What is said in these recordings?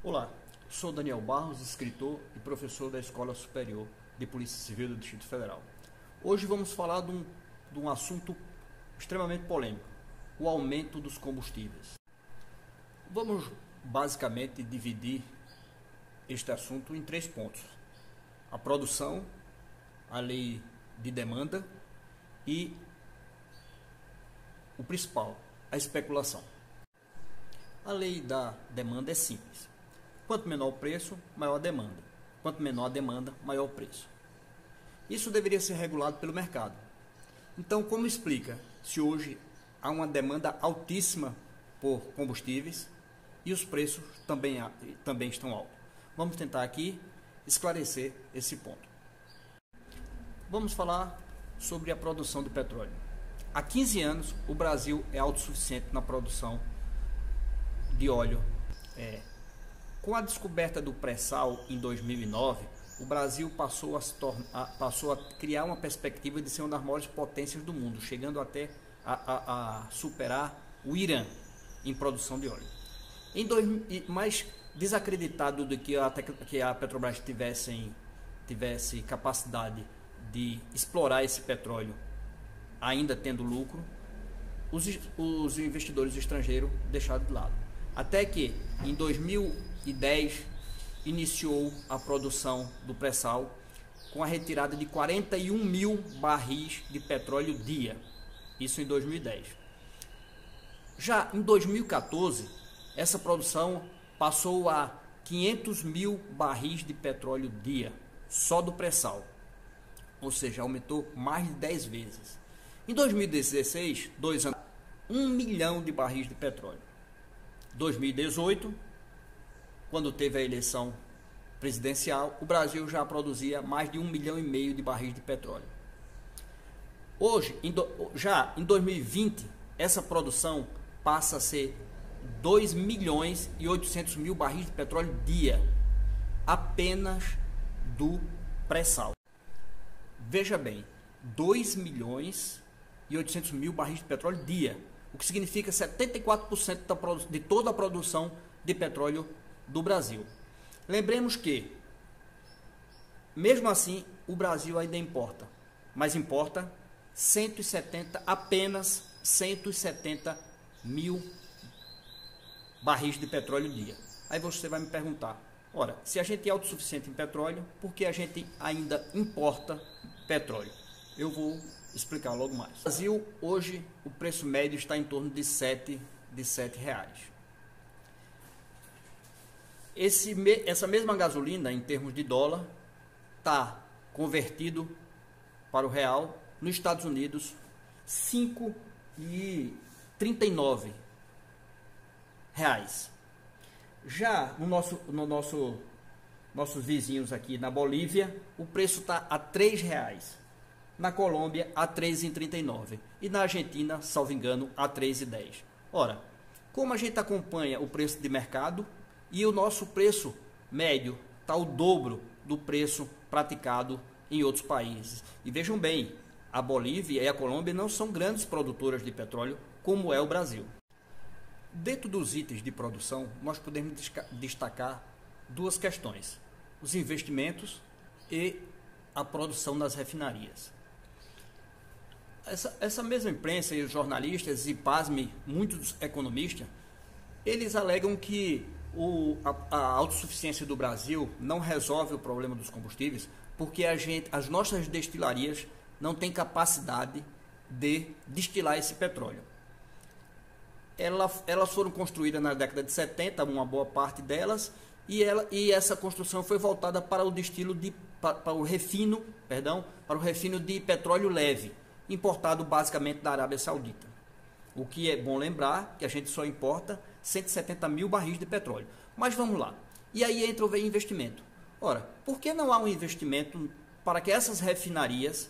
Olá, sou Daniel Barros, escritor e professor da Escola Superior de Polícia Civil do Distrito Federal. Hoje vamos falar de um assunto extremamente polêmico, o aumento dos combustíveis. Vamos basicamente dividir este assunto em 3 pontos: a produção, a lei de demanda e o principal, a especulação. A lei da demanda é simples. Quanto menor o preço, maior a demanda. Quanto menor a demanda, maior o preço. Isso deveria ser regulado pelo mercado. Então, como explica se hoje há uma demanda altíssima por combustíveis e os preços também estão altos? Vamos tentar aqui esclarecer esse ponto. Vamos falar sobre a produção de petróleo. Há 15 anos, o Brasil é autossuficiente na produção de óleo. Com a descoberta do pré-sal em 2009, o Brasil passou a criar uma perspectiva de ser uma das maiores potências do mundo, chegando até a superar o Irã em produção de óleo. Mas desacreditado de que a Petrobras tivesse capacidade de explorar esse petróleo, ainda tendo lucro, os investidores estrangeiros deixaram de lado. Até que em 2010 iniciou a produção do pré-sal com a retirada de 41 mil barris de petróleo dia. Isso em 2010. Já em 2014, essa produção passou a 500 mil barris de petróleo dia, só do pré-sal. Ou seja, aumentou mais de 10 vezes. Em 2016, 2 anos, 1 milhão de barris de petróleo. 2018, quando teve a eleição presidencial, o Brasil já produzia mais de 1,5 milhão de barris de petróleo. Hoje, já em 2020, essa produção passa a ser 2 milhões e 800 mil barris de petróleo dia, apenas do pré-sal. Veja bem, 2 milhões e 800 mil barris de petróleo dia, o que significa 74% de toda a produção de petróleo do Brasil. Lembremos que, mesmo assim, o Brasil ainda importa, mas importa apenas 170 mil barris de petróleo dia. Aí você vai me perguntar, ora, se a gente é autossuficiente em petróleo, por que a gente ainda importa petróleo? Eu vou explicar logo mais. No Brasil, hoje, o preço médio está em torno de R$ 7 reais. Essa mesma gasolina, em termos de dólar, está convertido para o real, nos Estados Unidos, R$ 5,39. Já nossos vizinhos aqui na Bolívia, o preço está a R$ 3. Na Colômbia, a R$ 3,39. E na Argentina, salvo engano, a R$ 3,10. Ora, como a gente acompanha o preço de mercado e o nosso preço médio está o dobro do preço praticado em outros países. E vejam bem, a Bolívia e a Colômbia não são grandes produtoras de petróleo como é o Brasil. Dentro dos itens de produção, nós podemos destacar 2 questões: os investimentos e a produção nas refinarias. Essa mesma imprensa e os jornalistas, e pasme, muitos economistas, eles alegam que a autossuficiência do Brasil não resolve o problema dos combustíveis porque as nossas destilarias não têm capacidade de destilar esse petróleo. Elas foram construídas na década de 70, uma boa parte delas, e essa construção foi voltada para o destilo para o refino de petróleo leve, importado basicamente da Arábia Saudita. O que é bom lembrar que a gente só importa 170 mil barris de petróleo. Mas vamos lá. E aí entra o investimento. Ora, por que não há um investimento para que essas refinarias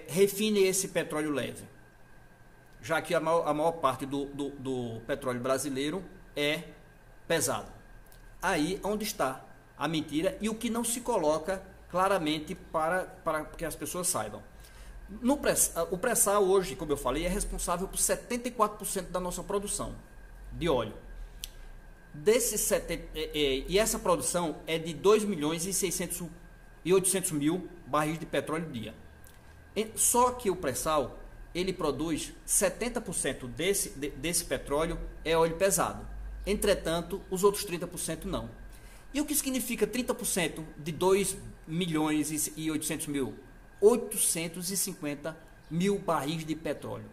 refinem esse petróleo leve? Já que a maior parte do petróleo brasileiro é pesado. Aí onde está a mentira e o que não se coloca claramente para que as pessoas saibam. O pré-sal hoje, como eu falei, é responsável por 74% da nossa produção de óleo. E essa produção é de 2.800.000 barris de petróleo dia. Só que o pré-sal, ele produz 70% desse petróleo é óleo pesado. Entretanto, os outros 30% não. E o que significa 30% de 2.800.000? 850 mil barris de petróleo.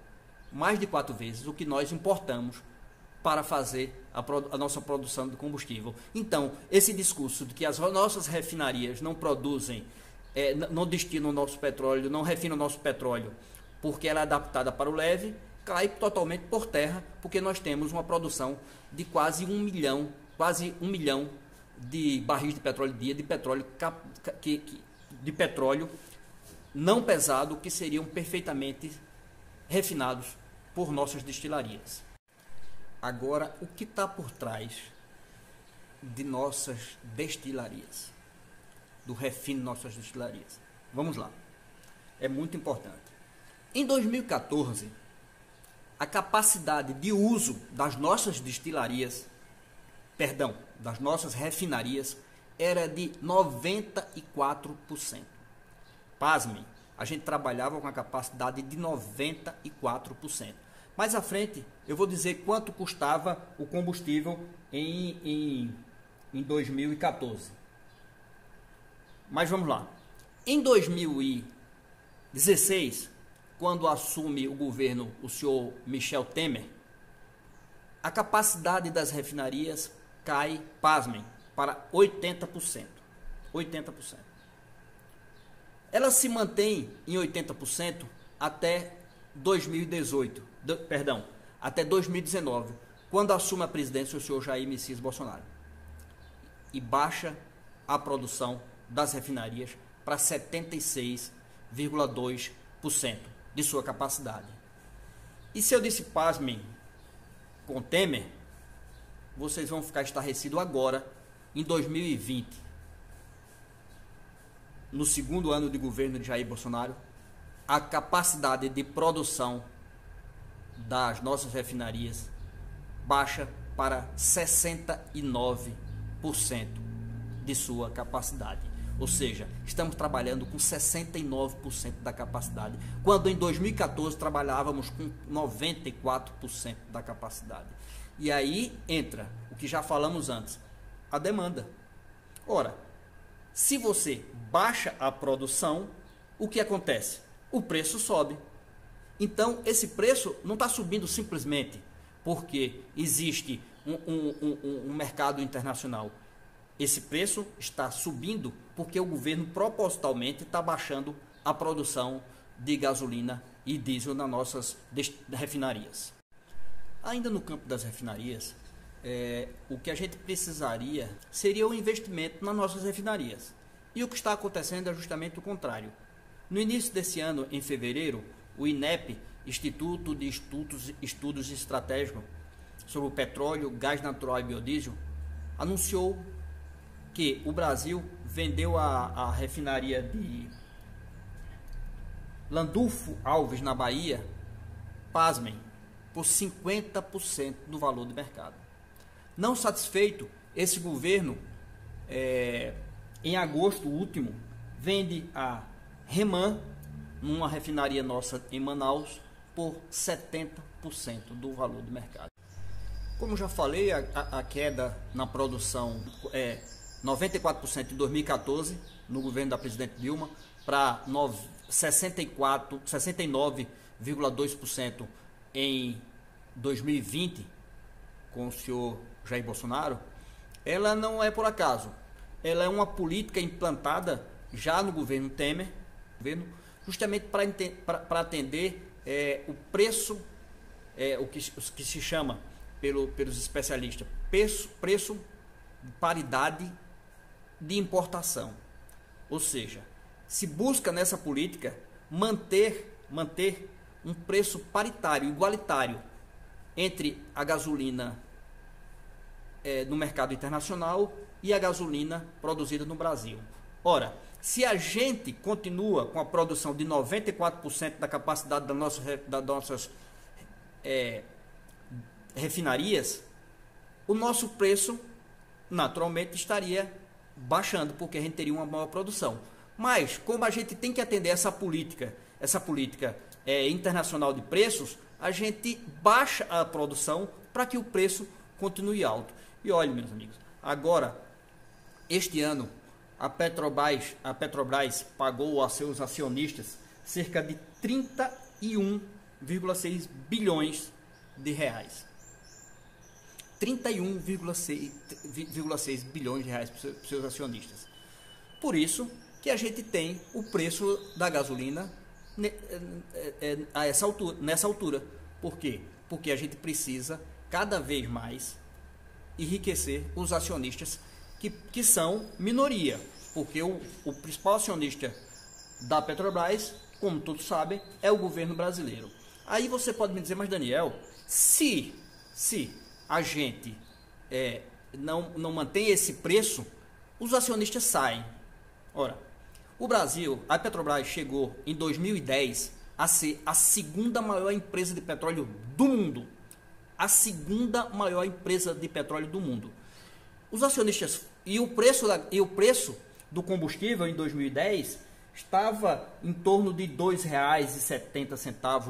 Mais de 4 vezes o que nós importamos para fazer a nossa produção de combustível. Então, esse discurso de que as nossas refinarias não produzem, não destinam o nosso petróleo, não refinam o nosso petróleo, porque ela é adaptada para o leve, cai totalmente por terra, porque nós temos uma produção de quase 1 milhão de barris de petróleo dia, de petróleo não pesado, que seriam perfeitamente refinados por nossas destilarias. Agora, o que está por trás de nossas destilarias? Do refino de nossas destilarias? Vamos lá. É muito importante. Em 2014, a capacidade de uso das nossas destilarias, das nossas refinarias, era de 94%. Pasmem, a gente trabalhava com a capacidade de 94%. Mais à frente, eu vou dizer quanto custava o combustível em 2014. Mas vamos lá. Em 2016, quando assume o governo o senhor Michel Temer, a capacidade das refinarias cai, pasmem, para 80%. 80%. Ela se mantém em 80% até 2019, quando assume a presidência o senhor Jair Messias Bolsonaro. E baixa a produção das refinarias para 76,2% de sua capacidade. E se eu disse pasmem com Temer, vocês vão ficar estarrecidos agora, em 2020. No segundo ano de governo de Jair Bolsonaro, a capacidade de produção das nossas refinarias baixa para 69% de sua capacidade. Ou seja, estamos trabalhando com 69% da capacidade, quando em 2014 trabalhávamos com 94% da capacidade. E aí entra o que já falamos antes, a demanda. Ora, se você baixa a produção, o que acontece? O preço sobe. Então, esse preço não está subindo simplesmente porque existe um mercado internacional. Esse preço está subindo porque o governo propositalmente está baixando a produção de gasolina e diesel nas nossas refinarias. Ainda no campo das refinarias, o que a gente precisaria seria o investimento nas nossas refinarias. E o que está acontecendo é justamente o contrário. No início desse ano, em fevereiro, o INEP, Instituto de Estudos Estratégicos sobre o Petróleo, Gás Natural e Biodiesel, anunciou que o Brasil vendeu a refinaria de Landulfo Alves, na Bahia, pasmem, por 50% do valor do mercado. Não satisfeito, esse governo, em agosto último, vende a Reman, numa refinaria nossa em Manaus, por 70% do valor do mercado. Como já falei, a queda na produção é 94% em 2014, no governo da presidente Dilma, para 69,2% em 2020, com o senhor Jair Bolsonaro. Ela não é por acaso. Ela é uma política implantada já no governo Temer, justamente para atender o preço, o que se chama pelos especialistas, preço paridade de importação. Ou seja, se busca nessa política manter um preço paritário, igualitário entre a gasolina no mercado internacional e a gasolina produzida no Brasil. Ora, se a gente continua com a produção de 94% da capacidade das nossas refinarias, o nosso preço naturalmente estaria baixando, porque a gente teria uma maior produção. Mas, como a gente tem que atender essa política internacional de preços, a gente baixa a produção para que o preço continue alto. E olha, meus amigos, agora, este ano, a Petrobras pagou a seus acionistas cerca de 31,6 bilhões de reais. 31,6 bilhões de reais para os seus acionistas. Por isso que a gente tem o preço da gasolina nessa altura. Por quê? Porque a gente precisa cada vez mais enriquecer os acionistas que são minoria. Porque o principal acionista da Petrobras, como todos sabem, é o governo brasileiro. Aí você pode me dizer, mas Daniel, se a gente não mantém esse preço, os acionistas saem. Ora, o Brasil, a Petrobras chegou em 2010 a ser a segunda maior empresa de petróleo do mundo. A segunda maior empresa de petróleo do mundo. Os acionistas e o preço do combustível em 2010 estava em torno de R$ 2,70, R$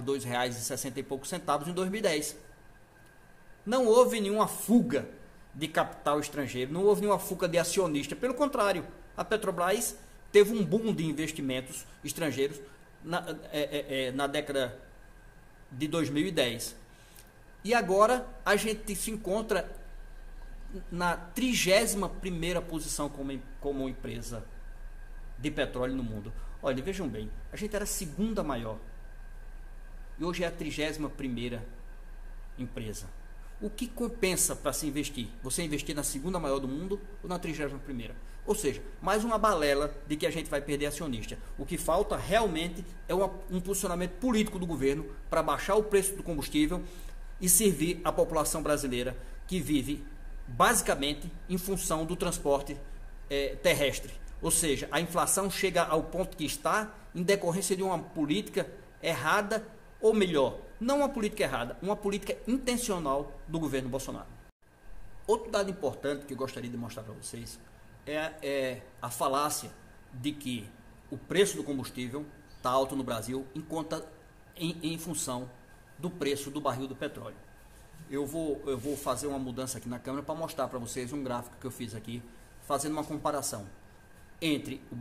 2,60 e poucos centavos em 2010. Não houve nenhuma fuga de capital estrangeiro, não houve nenhuma fuga de acionista. Pelo contrário, a Petrobras teve um boom de investimentos estrangeiros na década de 2010. E agora a gente se encontra na 31ª posição como empresa de petróleo no mundo. Olha, vejam bem, a gente era a segunda maior e hoje é a 31ª empresa. O que compensa para se investir? Você investir na segunda maior do mundo ou na 31ª? Ou seja, mais uma balela de que a gente vai perder acionista. O que falta realmente é um posicionamento político do governo para baixar o preço do combustível e servir a população brasileira que vive basicamente em função do transporte terrestre. Ou seja, a inflação chega ao ponto que está em decorrência de uma política errada, ou melhor, não uma política errada, uma política intencional do governo Bolsonaro. Outro dado importante que eu gostaria de mostrar para vocês é a falácia de que o preço do combustível está alto no Brasil em função do preço do barril do petróleo. Eu vou fazer uma mudança aqui na câmera para mostrar para vocês um gráfico que eu fiz aqui, fazendo uma comparação entre o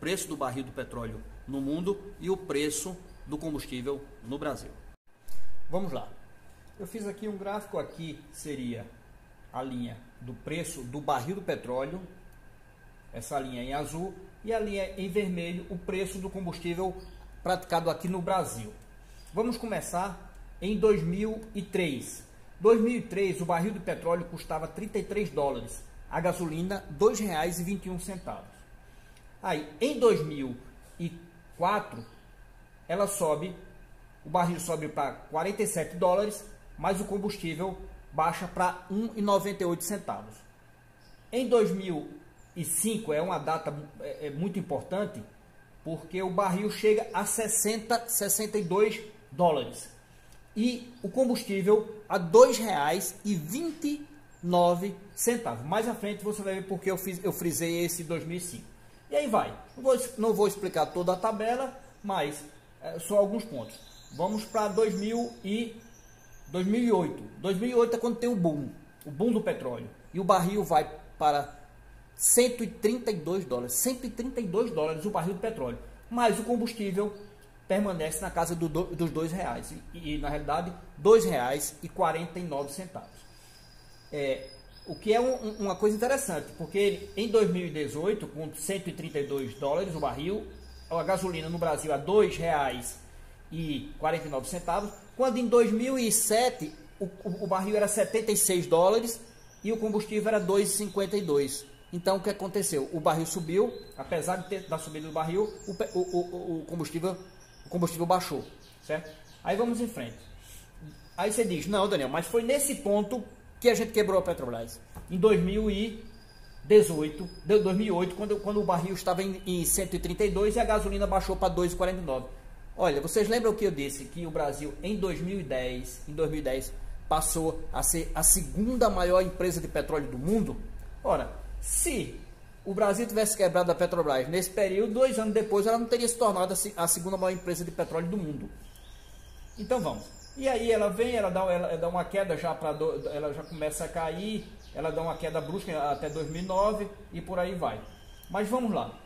preço do barril do petróleo no mundo e o preço do combustível no Brasil. Vamos lá. Eu fiz aqui um gráfico, aqui seria a linha do preço do barril do petróleo, essa linha em azul, e a linha em vermelho, o preço do combustível praticado aqui no Brasil. Vamos começar em 2003. 2003, o barril de petróleo custava 33 dólares, a gasolina R$ 2,21. Aí, em 2004, o barril sobe para 47 dólares, mas o combustível baixa para 1,98 centavos. Em 2005 é uma data muito importante, porque o barril chega a 62 dólares e o combustível a R$ 2,29. Mais à frente você vai ver porque eu frisei esse 2005. E aí vai. Não vou explicar toda a tabela, mas só alguns pontos. Vamos para 2008. 2008 é quando tem o boom do petróleo. E o barril vai para 132 dólares. 132 dólares o barril do petróleo. Mas o combustível permanece na casa dos R$2. E na realidade, R$2,49. O que é uma coisa interessante, porque em 2018, com 132 dólares o barril, a gasolina no Brasil a R$2,21, 2,49 centavos, quando em 2007 o barril era 76 dólares e o combustível era 2,52. Então o que aconteceu? O barril subiu, apesar da subida do barril, o combustível baixou, certo? Aí vamos em frente. Aí você diz, não, Daniel, mas foi nesse ponto que a gente quebrou a Petrobras. Em 2008, quando o barril estava em 132 e a gasolina baixou para 2,49. Olha, vocês lembram que eu disse que o Brasil em 2010 passou a ser a segunda maior empresa de petróleo do mundo? Ora, se o Brasil tivesse quebrado a Petrobras nesse período, 2 anos depois ela não teria se tornado a segunda maior empresa de petróleo do mundo. Então vamos. E aí ela vem, ela dá uma queda ela já começa a cair, ela dá uma queda brusca até 2009 e por aí vai. Mas vamos lá.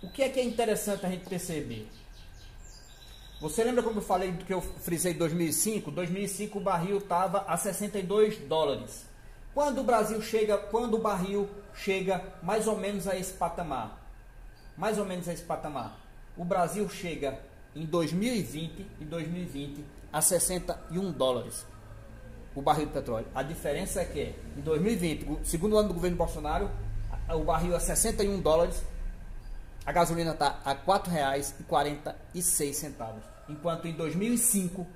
O que é interessante a gente perceber? Você lembra como eu falei que eu frisei 2005? 2005 o barril estava a 62 dólares. Quando o barril chega mais ou menos a esse patamar, o Brasil chega em 2020 a 61 dólares o barril de petróleo. A diferença é que em 2020, o segundo ano do governo Bolsonaro, o barril a 61 dólares, a gasolina está a R$ 4,46, enquanto em 2005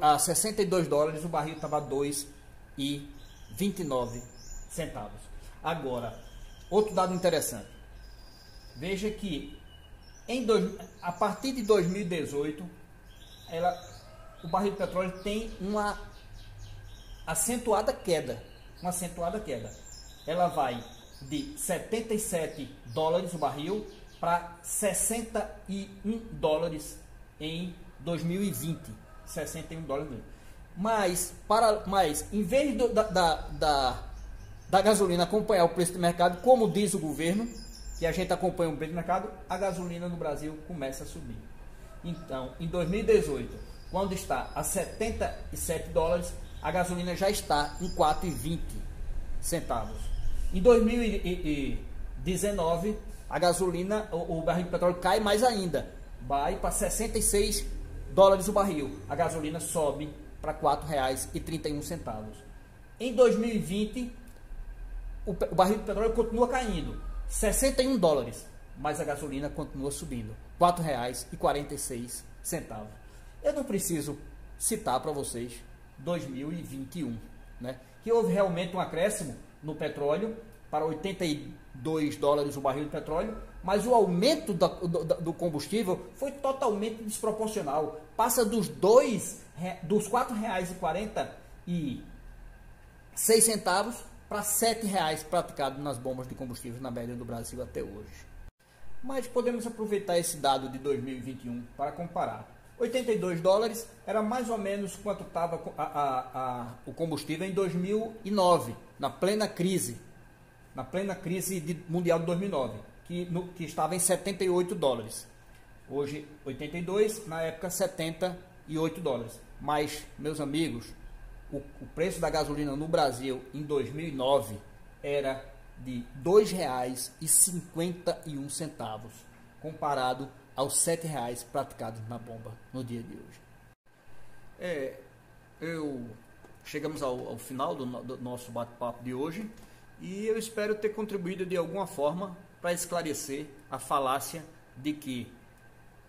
a 62 dólares o barril estava a 2,29 centavos. Agora, outro dado interessante. Veja que a partir de 2018, o barril de petróleo tem uma acentuada queda. Ela vai de 77 dólares o barril para 61 dólares em 2020. 61 dólares. Mas em vez da gasolina acompanhar o preço do mercado, como diz o governo, que a gente acompanha o preço do mercado, a gasolina no Brasil começa a subir. Então, em 2018, quando está a 77 dólares, a gasolina já está em 4,20 centavos. Em 2019, a gasolina, o barril de petróleo cai mais ainda, vai para 66 dólares o barril. A gasolina sobe para R$ 4,31. Em 2020, o barril de petróleo continua caindo, 61 dólares, mas a gasolina continua subindo, R$ 4,46. Eu não preciso citar para vocês 2021, né? Que houve realmente um acréscimo no petróleo para 82 dólares o barril de petróleo, mas o aumento do combustível foi totalmente desproporcional. Passa dos R$ 4,46 para R$ 7,00 praticado nas bombas de combustível na média do Brasil até hoje. Mas podemos aproveitar esse dado de 2021 para comparar. 82 dólares era mais ou menos quanto estava o combustível em 2009, na plena crise mundial de 2009, que estava em 78 dólares. Hoje 82, na época 78 dólares. Mas, meus amigos, o preço da gasolina no Brasil em 2009 era de R$ 2,51, comparado aos R$ 7,00 praticados na bomba no dia de hoje. Chegamos ao final do nosso bate-papo de hoje e eu espero ter contribuído de alguma forma para esclarecer a falácia de que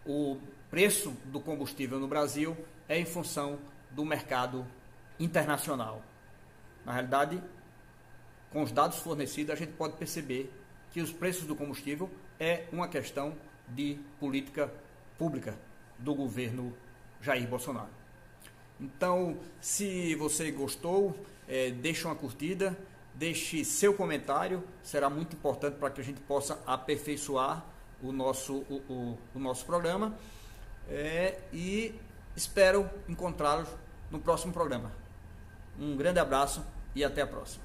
o preço do combustível no Brasil é em função do mercado internacional. Na realidade, com os dados fornecidos, a gente pode perceber que os preços do combustível é uma questão de política pública do governo Jair Bolsonaro. Então, se você gostou, deixe uma curtida, deixe seu comentário, será muito importante para que a gente possa aperfeiçoar o nosso programa, e espero encontrá-los no próximo programa. Um grande abraço e até a próxima.